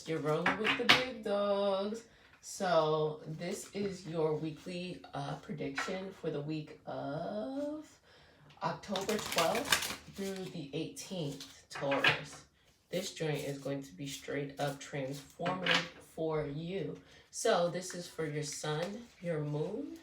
Taurus, you're rolling with the big dogs. So this is your weekly prediction for the week of October 12th through the 18th, Taurus. This joint is going to be straight up transformative for you. So this is for your sun, your moon,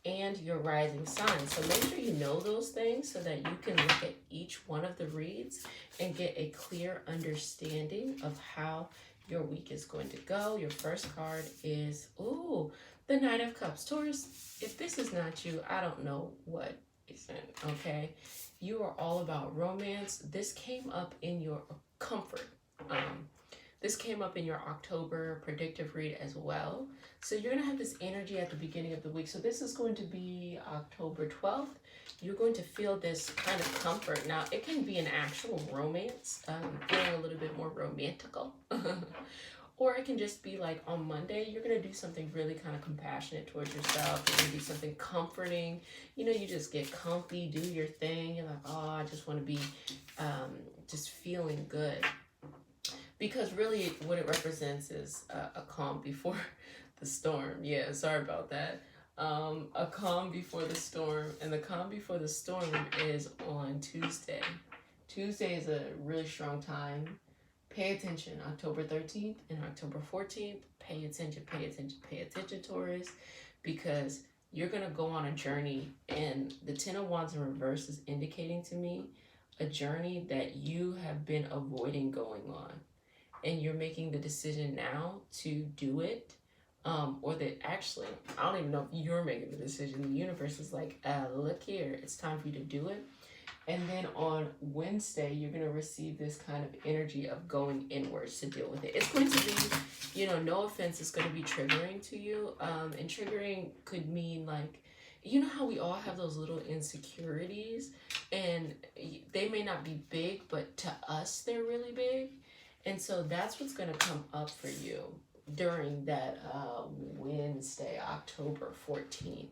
and your rising sign. So make sure you know those things so that you can look at each one of the reads and get a clear understanding of how your week is going to go. Your first card is, ooh, the Knight of Cups. Taurus, if this is not you, I don't know what isn't, okay? You are all about romance. This came up in your comfort. This came up in your October predictive read as well. So you're going to have this energy at the beginning of the week. So this is going to be October 12th. You're going to feel this kind of comfort. Now, it can be an actual romance, feeling a little bit more romantical. Or it can just be like on Monday, you're going to do something really kind of compassionate towards yourself. You're going to do something comforting. You know, you just get comfy, do your thing. You're like, oh, I just want to be just feeling good. Because really what it represents is a calm before the storm. Yeah, sorry about that. A calm before the storm. And the calm before the storm is on Tuesday. Tuesday is a really strong time. Pay attention. October 13th and October 14th. Pay attention, pay attention, pay attention, Taurus. Because you're going to go on a journey. And the Ten of Wands in reverse is indicating to me a journey that you have been avoiding going on. And you're making the decision now to do it, or that actually, I don't even know if you're making the decision. The universe is like, look here, it's time for you to do it. And then on Wednesday, you're going to receive this kind of energy of going inwards to deal with it. It's going to be, you know, no offense, it's going to be triggering to you. And triggering could mean like, you know how we all have those little insecurities and they may not be big, but to us, they're really big. And so that's what's going to come up for you during that Wednesday, October 14th.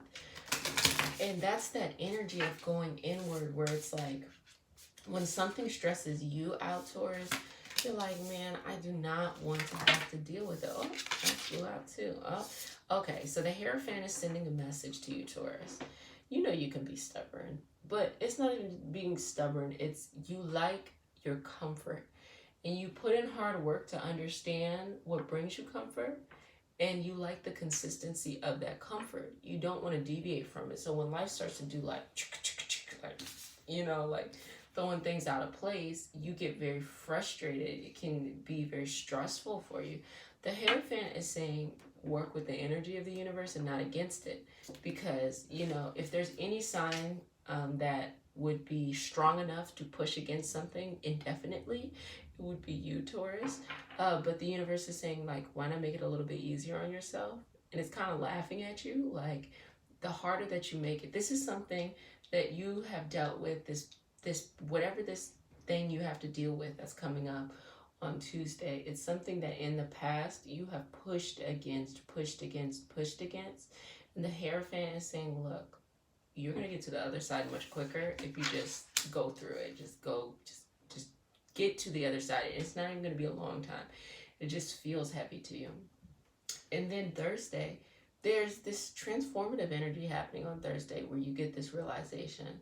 And that's that energy of going inward where it's like when something stresses you out, Taurus, you're like, man, I do not want to have to deal with it. Oh, that flew out too. Oh, okay. So the Hierophant is sending a message to you, Taurus. You know you can be stubborn, but it's not even being stubborn. It's you like your comfort. And you put in hard work to understand what brings you comfort, and you like the consistency of that comfort. You don't want to deviate from it. So when life starts to do like, you know, like throwing things out of place, you get very frustrated. It can be very stressful for you. The Hierophant is saying work with the energy of the universe and not against it. Because, you know, if there's any sign that would be strong enough to push against something indefinitely, it would be you, Taurus. But the universe is saying, like, why not make it a little bit easier on yourself? And it's kind of laughing at you, like, the harder that you make it. This is something that you have dealt with, this whatever this thing you have to deal with that's coming up on Tuesday. It's something that in the past you have pushed against. And the Hierophant is saying, look, you're going to get to the other side much quicker if you just go through it. Just get to the other side. It's not even going to be a long time. It just feels heavy to you. And then Thursday, there's this transformative energy happening on Thursday where you get this realization.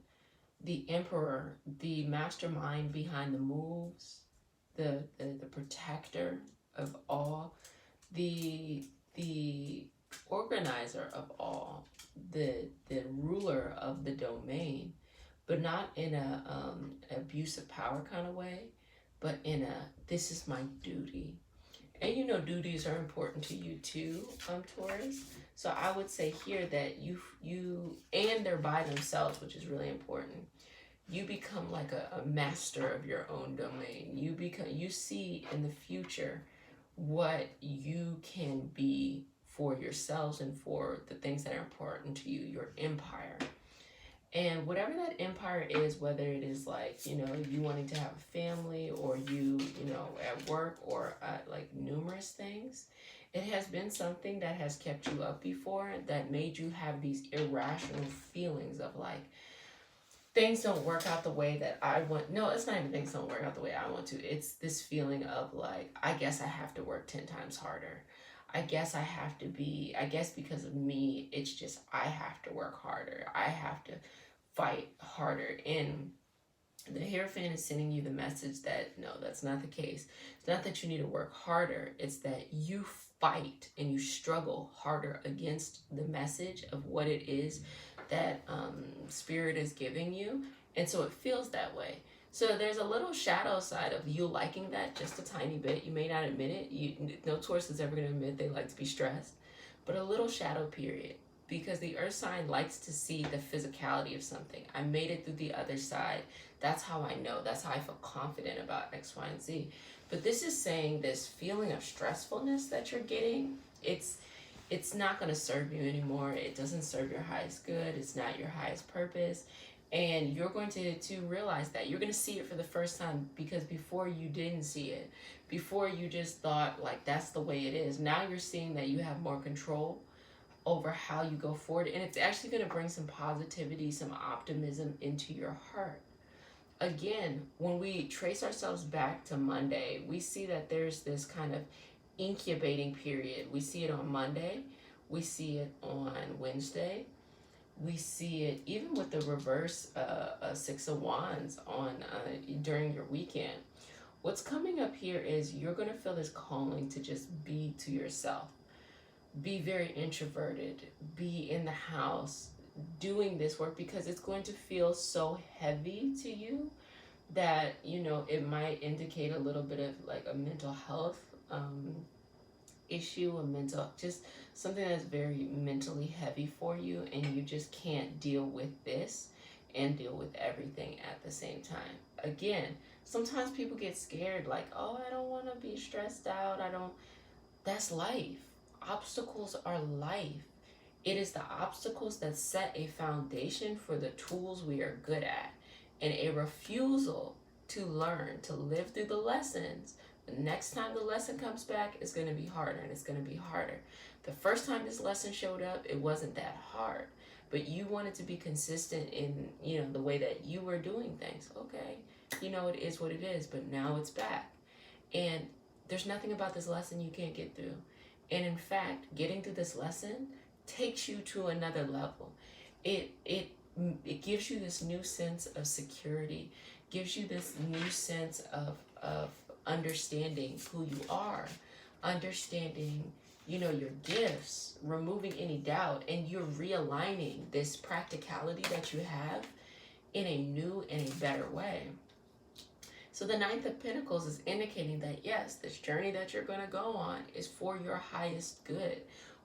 The Emperor, the mastermind behind the moves, the protector of all, the organizer of all, the ruler of the domain, but not in a abusive power kind of way, but in a, this is my duty. And you know duties are important to you too, Taurus. So I would say here that you and they're by themselves, which is really important. You become like a master of your own domain. You see in the future what you can be for yourselves and for the things that are important to you, your empire. And whatever that empire is, whether it is like, you know, you wanting to have a family or you know, at work or like numerous things, it has been something that has kept you up before that made you have these irrational feelings of like, things don't work out the way that I want. No, it's not even things don't work out the way I want to. It's this feeling of like, I guess I have to work 10 times harder. I guess I have to be, I guess because of me, it's just I have to work harder. I have to fight harder. And the Hierophant is sending you the message that no, that's not the case. It's not that you need to work harder, it's that you fight and you struggle harder against the message of what it is that Spirit is giving you. And so it feels that way. So there's a little shadow side of you liking that just a tiny bit. You may not admit it. No Taurus is ever going to admit they like to be stressed. But a little shadow period, because the earth sign likes to see the physicality of something. I made it through the other side. That's how I know. That's how I feel confident about X, Y, and Z. But this is saying this feeling of stressfulness that you're getting, it's not going to serve you anymore. It doesn't serve your highest good. It's not your highest purpose. And you're going to realize that. You're going to see it for the first time, because before you didn't see it. Before you just thought like that's the way it is. Now you're seeing that you have more control over how you go forward, and it's actually going to bring some positivity, some optimism into your heart. Again, when we trace ourselves back to Monday, we see that there's this kind of incubating period. We see it on Monday, we see it on Wednesday, we see it even with the reverse Six of Wands on during your weekend. What's coming up here is you're going to feel this calling to just be to yourself. Be very introverted, be in the house doing this work, because it's going to feel so heavy to you that, you know, it might indicate a little bit of like a mental health issue, a mental, just something that's very mentally heavy for you, and you just can't deal with this and deal with everything at the same time. Again, sometimes people get scared like, oh, I don't want to be stressed out, that's life. Obstacles are life. It is the obstacles that set a foundation for the tools we are good at. And a refusal to learn, to live through the lessons. The next time the lesson comes back, it's going to be harder, and it's going to be harder. The first time this lesson showed up, it wasn't that hard. But you wanted to be consistent in, you know, the way that you were doing things. Okay, you know, it is what it is, but now it's back. And there's nothing about this lesson you can't get through. And in fact, getting through this lesson takes you to another level. It gives you this new sense of security, gives you this new sense of understanding who you are, understanding, you know, your gifts, removing any doubt, and you're realigning this practicality that you have in a new and a better way. So the Ninth of Pentacles is indicating that yes, this journey that you're going to go on is for your highest good.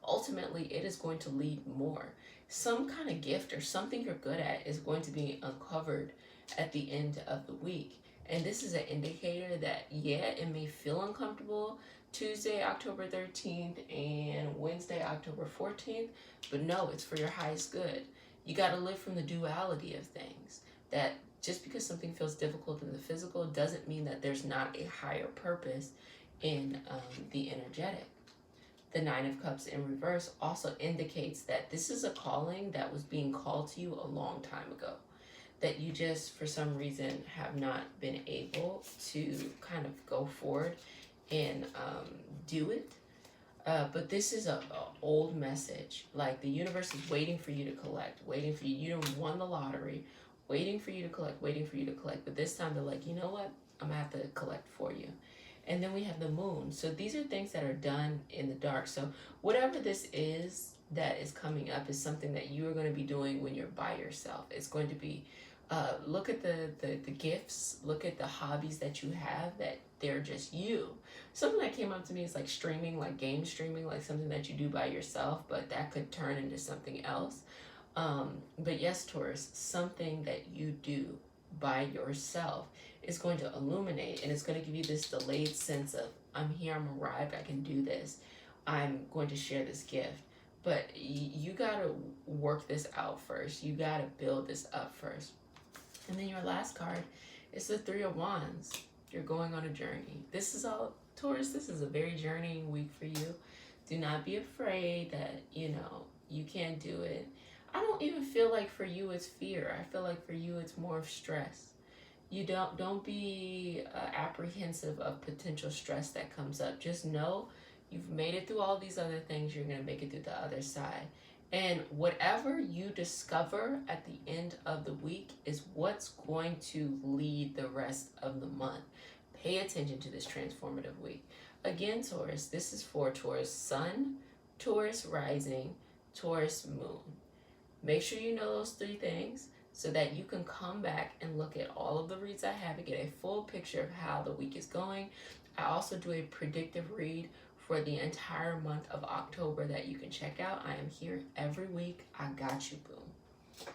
Ultimately, it is going to lead more. Some kind of gift or something you're good at is going to be uncovered at the end of the week. And this is an indicator that, yeah, it may feel uncomfortable Tuesday, October 13th and Wednesday, October 14th, but no, it's for your highest good. You got to live from the duality of things. That just because something feels difficult in the physical doesn't mean that there's not a higher purpose in the energetic. The Nine of Cups in reverse also indicates that this is a calling that was being called to you a long time ago, that you just for some reason have not been able to kind of go forward and do it. But this is a old message. Like the universe is waiting for you to collect, waiting for you. You won the lottery, waiting for you to collect, waiting for you to collect. But this time they're like, you know what? I'm going to have to collect for you. And then we have the moon. So these are things that are done in the dark. So whatever this is that is coming up is something that you are going to be doing when you're by yourself. It's going to be, look at the gifts, look at the hobbies that you have that they're just you. Something that came up to me is like streaming, like game streaming, like something that you do by yourself, but that could turn into something else. But yes, Taurus, something that you do by yourself is going to illuminate, and it's going to give you this delayed sense of, I'm here, I'm arrived, I can do this, I'm going to share this gift. But you got to work this out first. You got to build this up first. And then your last card is the Three of Wands. You're going on a journey. This is all, Taurus, this is a very journeying week for you. Do not be afraid that, you know, you can't do it. I don't even feel like for you it's fear. I feel like for you it's more of stress. You don't be apprehensive of potential stress that comes up. Just know you've made it through all these other things. You're going to make it through the other side. And whatever you discover at the end of the week is what's going to lead the rest of the month. Pay attention to this transformative week. Again, Taurus, this is for Taurus Sun, Taurus Rising, Taurus Moon. Make sure you know those three things so that you can come back and look at all of the reads I have and get a full picture of how the week is going. I also do a predictive read for the entire month of October that you can check out. I am here every week. I got you, boo.